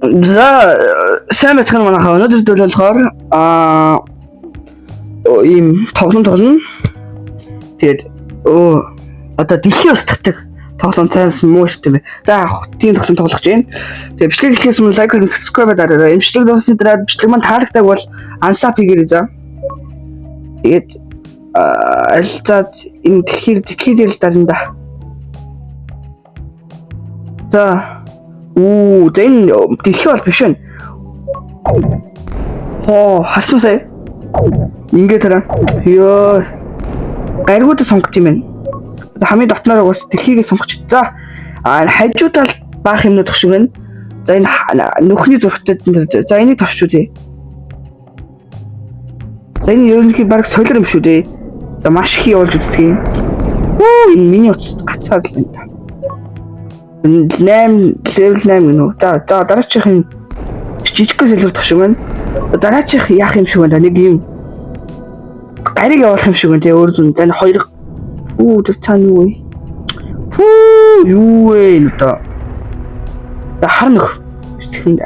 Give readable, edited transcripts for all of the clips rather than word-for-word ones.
За сайн байцгаана манайхаа. Өнөөдөр дөр болохоор ийм тоглоом. Тэгээд одоо дэлхийн устгадаг тоглоом цаас муу шүү дээ. За тийм тоглоом тоглох гэж байна. Тэгээд бичлэг хийхээс өмнө лайк and subscribe дараарай. Бичлэг дуусны дараа бичлэг маань таалагддаг бол unsub хийгээрэй за. Тэгээд альцаад энэ дэлхийд л дарна. За за энэ дэлхий бол биш вэ? Хасан сая. Ингээд тараа. Ёо. Гаргууд сонгох юм байна. Хамгийн дотноор уус дэлхийгээ сонгоч. За хажуудаа баах юмнууд төгш гэнэ. За энэ нүхний зургатад за энийг товч үзье. За энэ ерөнхий баг солир юм шүү дээ. За маш их явуулж үздэг юм. Энэ миний утас гацаар л байна та. 8 level 8 гэнэ. За дараачихын жижиг солир товш гэнэ. Дараачих яах юм шиг байна. Нэг юм гариг явуулах юм шиг байна. Тэгээ өөр зүн. За энэ хоёр тэр цаана юу вэ? Юу вэ нөтө? За харнах. Сэхэнд.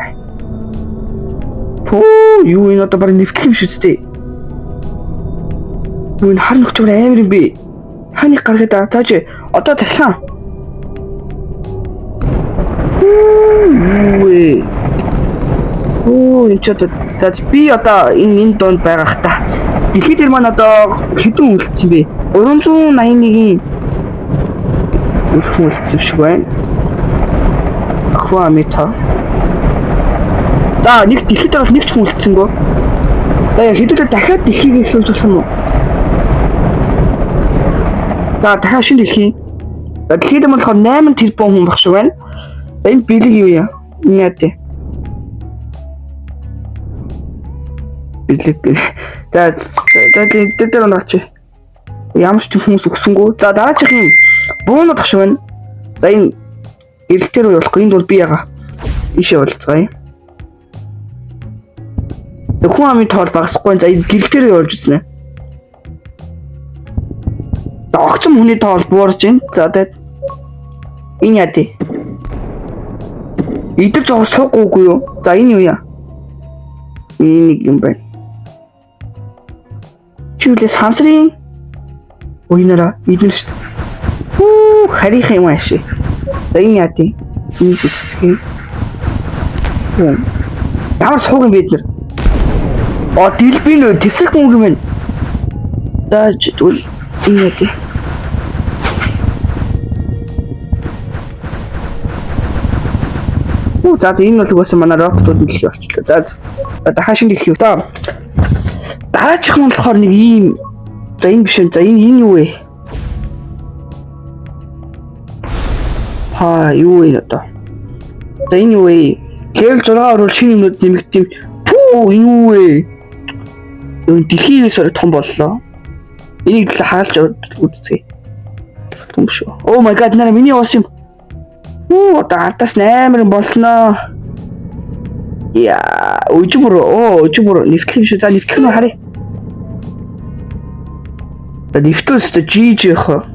Юу вэ нөтө баг нэвтлэх юм шүү дээ. Юу энэ харнах ч амар юм бэ? Хааны гаргаад зааж одоо захлаа. Юу вэ? Энэ ч одоо за би одоо энэ донд байгаах та. Дэлхийд тэр маань одоо хэдэн үлдсэн бэ? 381-ийн үлдсэн шиг байна. Ахва мета. За нэг дэлхийд бол нэг ч үлдсэнгөө. Хэдүүлээ дахиад дэлхийг эхлүүлж болох юм уу? За дахиад шинэ дэлхий. Дэлхийд маань болохоор 8 тэрбум хүн баг шиг байна. За энэ бэлэг юу яа? Энэ яа дээ? Бэлэг. За дээр онооч. Ямар ч хүмүүс өгсөнгөө. За дараачих юм буунууд ах шиг байна. За энэ эрэлтээр явуулахгүй. Энд бол би яга. Ишээ болцгаая. За хүн амын тоол багасахгүй. За энэ гэрэлтээр явуулж үзнэ. За огцом хүний тоол буурж байна. За тэгээд энэ яа дээ? Идэж байгаа сууггүй юу? За энэ юу яа? Энэ нэг юм байна. Чүлээ сансрын уйнараа идэн шүү дээ. Харих юм ааши. За энэ яа тий? Энэ зүсгэн. Ямар сууг юм бид нар? Дэлбин үү тэсрэх хүн юм байна. За зүйл энэ яа тий? За энэ бол угаасаа манай роботууд дэлхий болчихлоо. За дахиад шинэ дэлхий та. Дараачих нь болохоор нэг ийм за энэ биш үү? За энэ юу вэ? Юу вэ одоо? За энэ юу вэ? Level 6-аар бол шинэ юмнууд нэмэгдэв. Юу вэ? Энэ дэлхийгээс том боллоо. Энийг л хаалж үзье. Том шүү. Oh my god, нэр миний уус юм. Одоо ардаас амар болноо. Яа, өжмөр нэвтлэх юм шүү. За нэвтлэх нь харъя. За нэвтүүлс тэ жиж яах.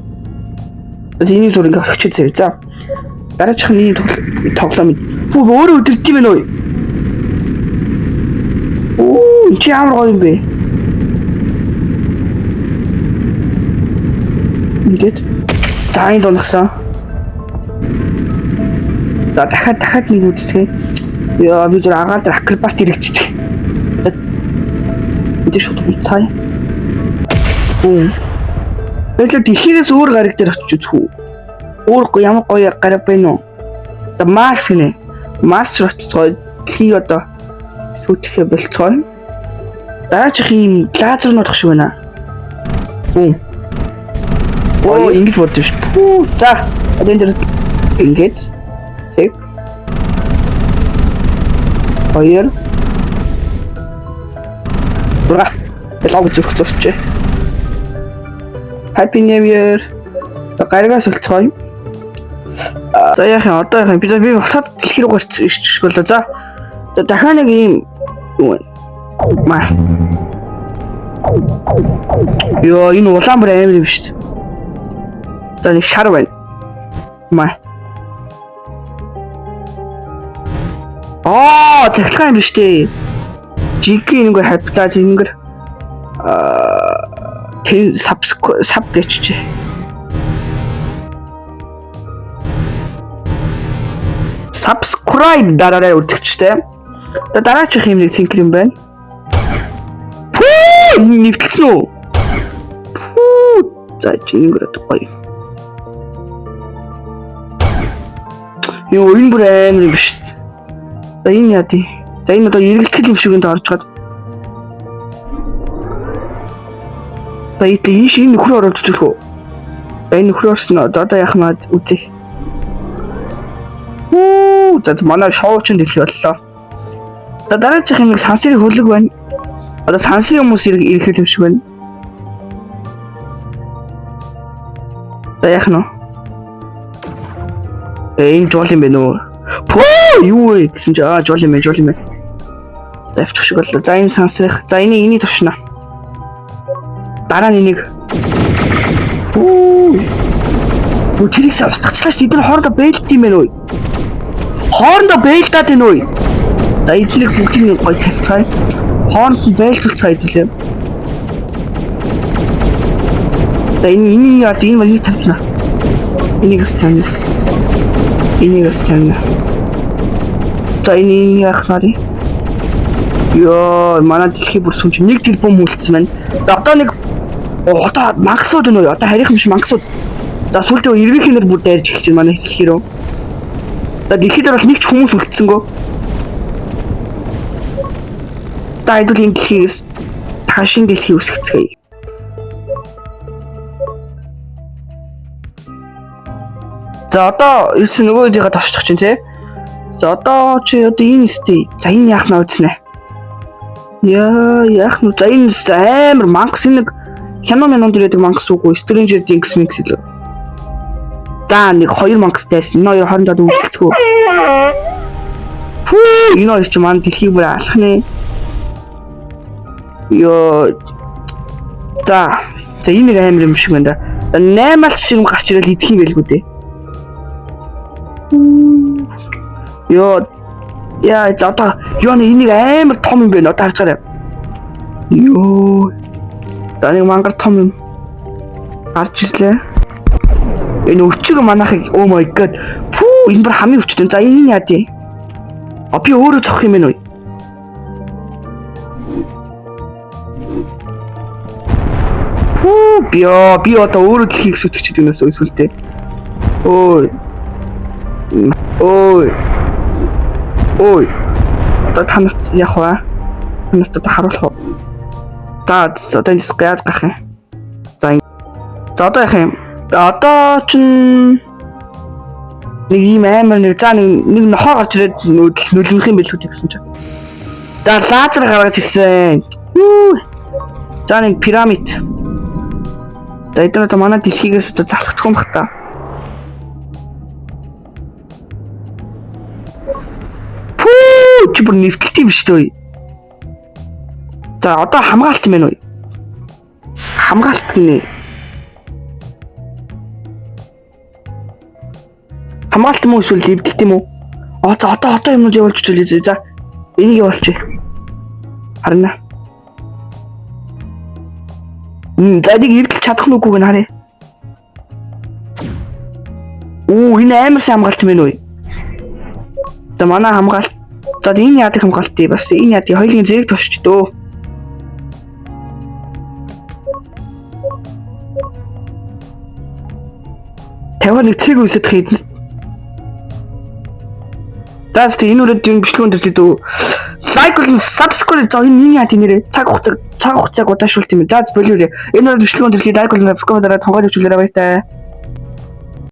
За энийг зур ингээ орчих заяа. За дараачих нь тоглоом. Өөрөө өдөрт юм байна уу? Энэ чи ямар гоё юм бэ? Ингээд. За энэ донхсан. За дахиад нэг үздэг. Яа би зөв агаал дээр акробат хэрэгждэг. За энэ шууд цай. Тэгэл дэлхийгээс өөр гариг дээр очиж үзэх үү? Өөр ямар гоё гариг байна уу? За Марс гинэ. Марс руу очицгоо дэлхий одоо сүтгэхэ болцгоо. Дараачих юм лазернууд ах шиг байна. Ингэж бодож шүү. За одоо энэ ингэж тэг. Хоёр. Бра. Элэг зүрх зурч. Happy New Year. Гаригаас олцгоо. За яах юм одоо яах юм би босоод дэлхий рүү иччих болоо. За дахиад нэг юм юу вэ? Маа. Ёо энэ улаан бүр амар юм шүү дээ. За нэг шар байна. Маа. захиргаан юм биш үү? Жиг энэгээр хавцаа зингээр тэн саб гэчжээ. Subscribe дараарай үзэгчтэй. Дараачих юм нэг цэнхэр юм байна. Пүү нэвтэлсэн үү? Пүү за зингээр гоё. Юу энэ бүр амар юм биш. За энэ яа тий. За энэ одоо эргэлтгэл юм шиг энд орж гад. За энэ нөхөр оруулж үзэх үү? За энэ нөхөр орсон одоо яах нь үзье. За манай шоу ч дэлхий боллоо. За дараачих юм нэг сансрын хөлөг байна. Одоо сансрын хүмүүс ирэх юм шиг байна. За яах нь? Энэ жол юм бэ нөө? Пөө юу вэ гэсэн чи жол юм бэ. За авчих шиг боллоо. За энэ сансрах. За энийг тушна. Дараа нь энийг. Бүү тэрийгс устгацлаа ш. Эдгээр хоорондоо бэлт юм байна уу? Хоорондоо бэлдаад байна уу? За эднийг бүгдийг гоё тавьцгаая. Хооронд нь бэлтүүлцгаая хэвлээ. За энэ яа тийм нэг тавьна. Энийг станна. За энэ яах вэ? Йоо, манай дэлхий бүр сүнч нэг тэрбум үлдсэн байна. За одоо нэг одоо мангасууд байна уу? Одоо харийнхан биш мангасууд. За сүлдээ эрвэхийнээр бүр дайрж эхэлж байна манай дэлхий рүү. За дэлхий дээр бол нэг ч хүмүүс үлдсэнгөө. За хэдүүл энэ дэлхийгээс таашин дэлхий үсгэцгээе. За одоо юусэн нөгөө үеийнхээ товшчих чинь тий. За одоо энэ сте. За энэ яах нь үзнэ. Яах нь. За энэ амар мангас нэг кино минут ирээдэг мангас үгүй. Stranger Things микс лөө. За нэг 2 мангастайсэн. Энэ хоёр хоорондоо үзэлцгүү. Фүү энэ хоёр ч маань дэлхийг бүр алах нэ. За энэ нэг амар юм шиг байна да. За 8 шиг гарч ирэл идэх юм байлгүй дээ. За одоо энийг амар том юм байна. Одоо харж байгаарай. За нэг мангар том юм гарч ирлээ. Энэ өчиг манайхыг oh my god. Фүү энэ бүр хамгийн өчтөн. За энэ яа дээ? Би өөрөө зогх юм байна уу? Фүү би одоо өөрөө дэлхийг сүтгэж идэнээс өсвөлтэй. Ой. Одоо танарт яах вэ? Танарт одоо харуулах уу? За одоо энэ яаж гарах юм? За одоо яах юм? Одоо ч нэг ийм амар нэг нохоо гарч ирээд нөлөөлөх юм билүү гэсэн чинь. За лазер гаргаж ирсэн. За нэг пирамид. За эдгээр одоо манай дэлхийгээс одоо залхах юм бах та. Чи бүр нэвтэлт юм шүү дээ. За одоо хамгаалт юм байна уу? Хамгаалт гинэ. Хамгаалт юм уу эсвэл нэвтэлт юм уу? За одоо юмнууд явуулж үзүүлээ. За энийг явуулчих. Харна. За энийг нэвтэлж чадах нь үгүйг нь харъя. Энэ амар сайн хамгаалт юм байна уу? За манай хамгаалт. За энэ яадаг хамгаалтыг бас энэ яадаг хоёулын зэрэг тушч дөө. Тавар нэг цэг үсэт хийдэн. За энэ үрээд юм бичлэгэн төрлөө дөө. Лайк болон subscribe за энэ яа тийм нэрээ цаг хугацааг удаашруулт юм. За болио. Энэ үрээд бичлэгэн төрлөө лайк болон subscribe дараа тонгоод өчүүлээрэй баяртай.